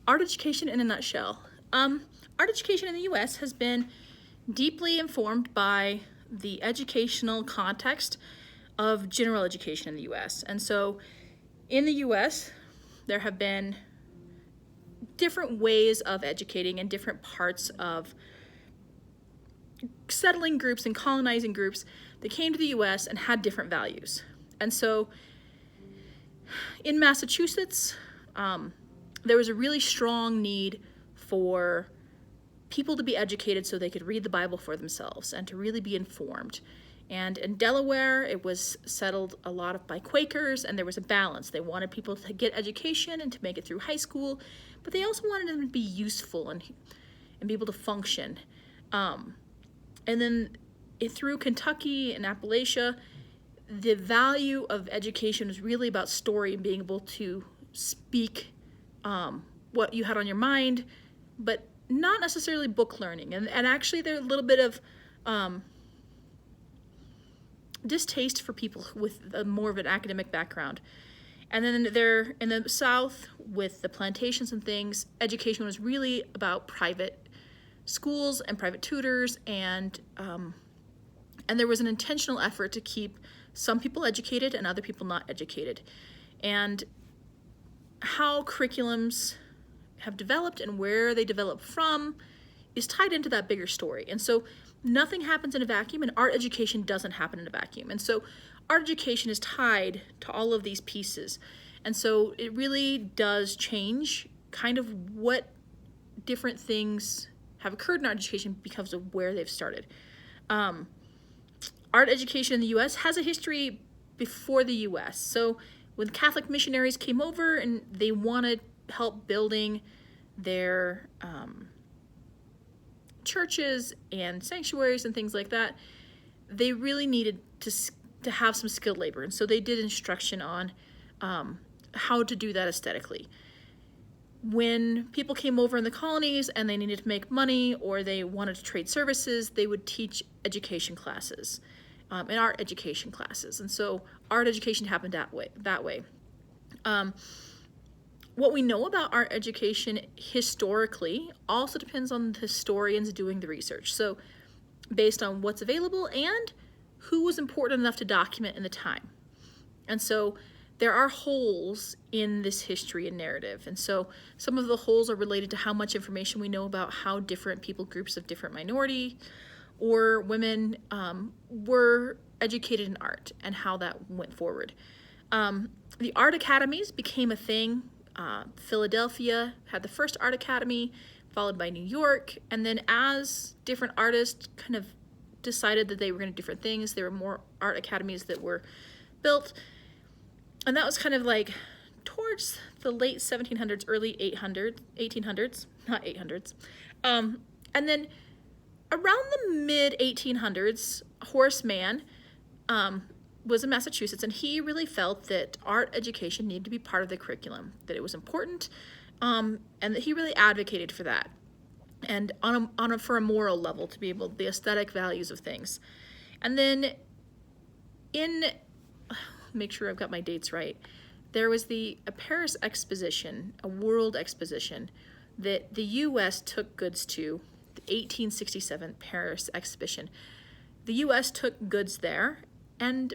Art education in a nutshell. Art education in the U.S. has been deeply informed by the educational context of general education in the U.S. And so in the U.S., there have been different ways of educating in different parts of settling groups and colonizing groups that came to the U.S. and had different values. And so in Massachusetts, there was a really strong need for people to be educated so they could read the Bible for themselves and to really be informed. And in Delaware, it was settled a lot by Quakers, and there was a balance. They wanted people to get education and to make it through high school, but they also wanted them to be useful and be able to function. And then through Kentucky and Appalachia, the value of education was really about story and being able to speak what you had on your mind, but not necessarily book learning. And actually there's a little bit of distaste for people with more of an academic background. And then there in the South, with the plantations and things, education was really about private schools and private tutors, and there was an intentional effort to keep some people educated and other people not educated. And how curriculums have developed and where they develop from is tied into that bigger story. And so nothing happens in a vacuum, and art education doesn't happen in a vacuum. And so art education is tied to all of these pieces. And so it really does change kind of what different things have occurred in art education because of where they've started. Art education in the U.S. has a history before the U.S. So when Catholic missionaries came over and they wanted help building their churches and sanctuaries and things like that, they really needed to have some skilled labor. And so they did instruction on how to do that aesthetically. When people came over in the colonies and they needed to make money or they wanted to trade services, they would teach education classes and art education classes. And so art education happened that way. What we know about art education historically also depends on the historians doing the research. So based on what's available and who was important enough to document in the time. And so there are holes in this history and narrative. And so some of the holes are related to how much information we know about how different people groups of different minority or women were educated in art and how that went forward. The Art Academies became a thing. Philadelphia had the first Art Academy, followed by New York. And then as different artists kind of decided that they were going to do different things, there were more art academies that were built. And that was kind of like towards the late 1700s, early 1800s, not 800s. And then around the mid 1800s, Horace Mann was in Massachusetts, and he really felt that art education needed to be part of the curriculum, that it was important, and that he really advocated for that, and for a moral level, to be able, the aesthetic values of things. And then make sure I've got my dates right, there was a Paris Exposition, a world exposition, that the U.S. took goods to, the 1867 Paris Exhibition. The U.S. took goods there, and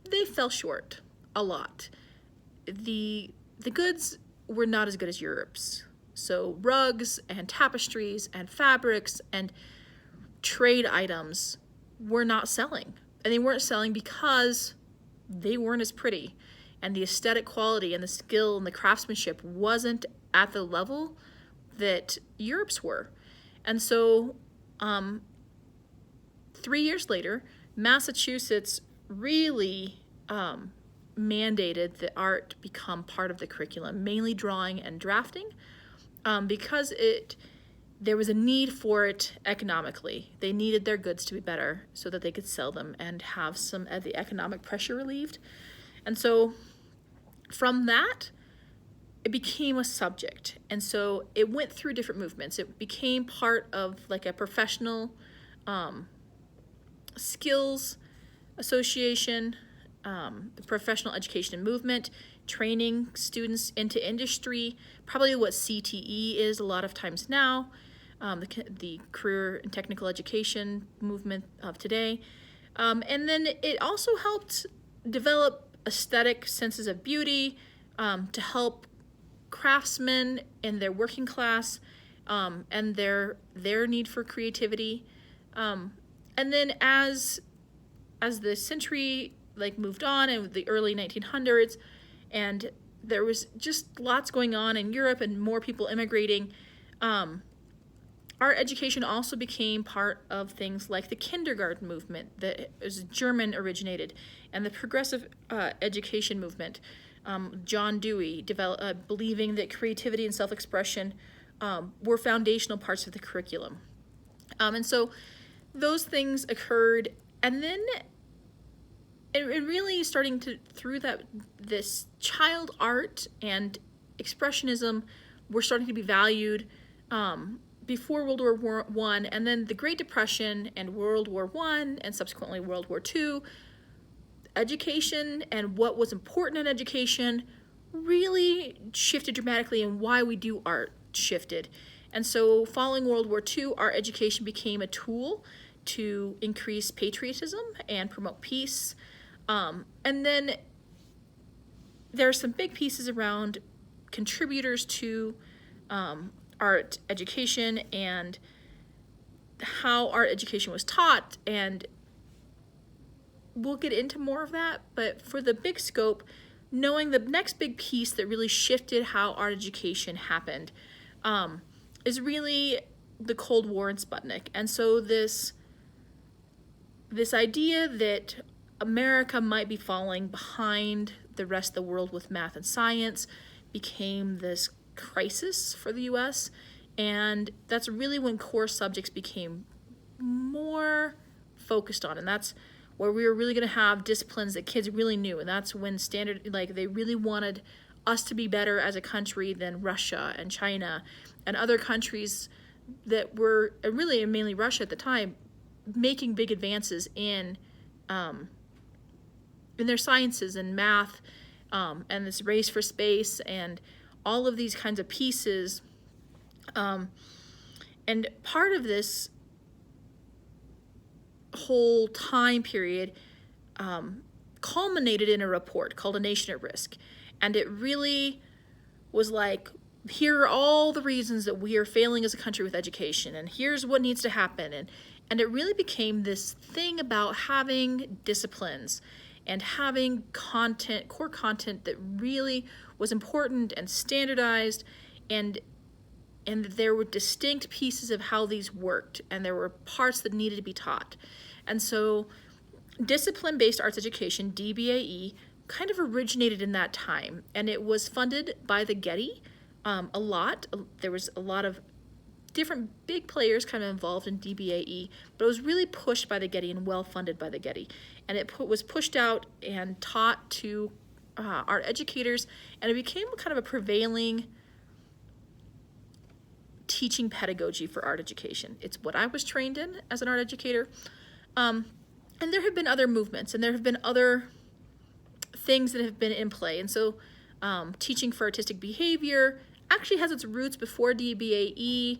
they fell short a lot. The goods were not as good as Europe's. So rugs and tapestries and fabrics and trade items were not selling. And they weren't selling because they weren't as pretty. And the aesthetic quality and the skill and the craftsmanship wasn't at the level that Europe's were. And so 3 years later, Massachusetts really mandated that art become part of the curriculum, mainly drawing and drafting, because there was a need for it economically. They needed their goods to be better so that they could sell them and have some of the economic pressure relieved. And so from that, it became a subject. And so it went through different movements. It became part of like a professional skills association, the professional education and movement, training students into industry, probably what CTE is a lot of times now, the career and technical education movement of today. And then it also helped develop aesthetic senses of beauty, to help craftsmen in their working class, and their need for creativity. And then as the century moved on, and the early 1900s, and there was just lots going on in Europe and more people immigrating, art education also became part of things like the kindergarten movement that was German originated, and the progressive education movement. John Dewey believing that creativity and self-expression were foundational parts of the curriculum. And so those things occurred, and then it really starting to, through this child art and expressionism were starting to be valued before World War I, and then the Great Depression and World War I, and subsequently World War II. Education and what was important in education really shifted dramatically, and why we do art shifted. And so following World War II, art education became a tool to increase patriotism and promote peace. And then there are some big pieces around contributors to art education and how art education was taught, and we'll get into more of that, but for the big scope, knowing the next big piece that really shifted how art education happened is really the Cold War and Sputnik. And so this idea that America might be falling behind the rest of the world with math and science became this crisis for the US, and that's really when core subjects became more focused on, and that's where we were really going to have disciplines that kids really knew, and that's when they really wanted us to be better as a country than Russia and China and other countries that were, really mainly Russia at the time, making big advances in their sciences and math, and this race for space and all of these kinds of pieces. And part of this whole time period culminated in a report called A Nation at Risk. And it really was like, here are all the reasons that we are failing as a country with education, and here's what needs to happen. And it really became this thing about having disciplines and having content, core content that really was important and standardized, and there were distinct pieces of how these worked, and there were parts that needed to be taught. And so discipline-based arts education, DBAE, kind of originated in that time, and it was funded by the Getty a lot. There was a lot of different big players kind of involved in DBAE, but it was really pushed by the Getty and well-funded by the Getty. And it was pushed out and taught to art educators, and it became kind of a prevailing teaching pedagogy for art education. It's what I was trained in as an art educator. And there have been other movements, and there have been other things that have been in play. And so teaching for artistic behavior actually has its roots before DBAE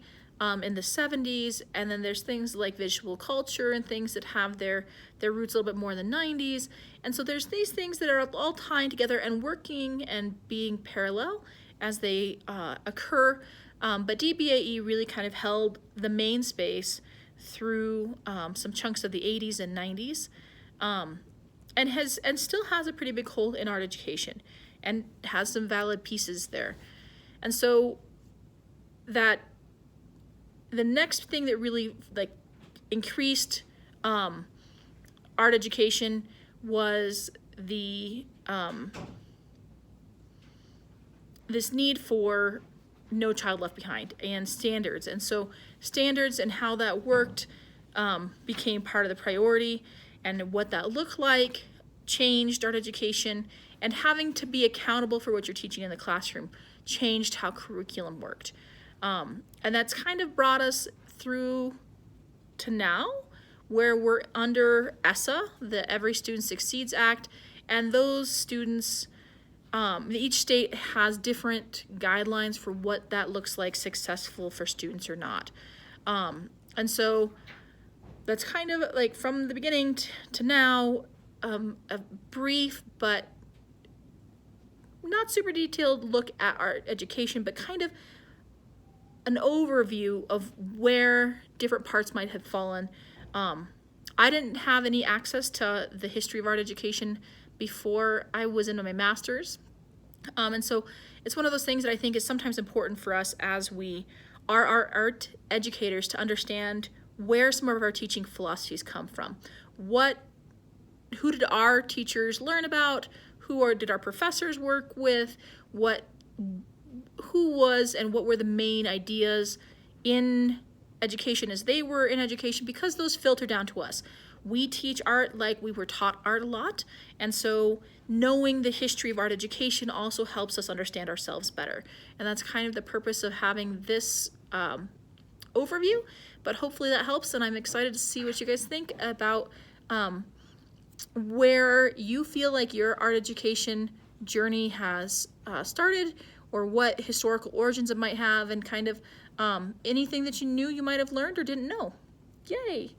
in the 70s, and then there's things like visual culture and things that have their roots a little bit more in the 90s. And so there's these things that are all tying together and working and being parallel as they occur. But DBAE really kind of held the main space through some chunks of the 80s and 90s, and still has a pretty big hold in art education and has some valid pieces there. And so that the next thing that really increased art education was the this need for No Child Left Behind and standards. And so standards and how that worked became part of the priority, and what that looked like changed art education, and having to be accountable for what you're teaching in the classroom changed how curriculum worked. And that's kind of brought us through to now, where we're under ESSA, the Every Student Succeeds Act, and those students Each state has different guidelines for what that looks like successful for students or not. And so that's kind of like from the beginning to now, a brief but not super detailed look at art education, but kind of an overview of where different parts might have fallen. I didn't have any access to the history of art education before I was in my master's. And so it's one of those things that I think is sometimes important for us as we are art educators to understand where some of our teaching philosophies come from. Who did our teachers learn about? Did our professors work with? Who was and what were the main ideas in education as they were in education, because those filter down to us. We teach art like we were taught art a lot, and so knowing the history of art education also helps us understand ourselves better. And that's kind of the purpose of having this overview, but hopefully that helps, and I'm excited to see what you guys think about where you feel like your art education journey has started, or what historical origins it might have, and kind of anything that you knew you might have learned or didn't know. Yay!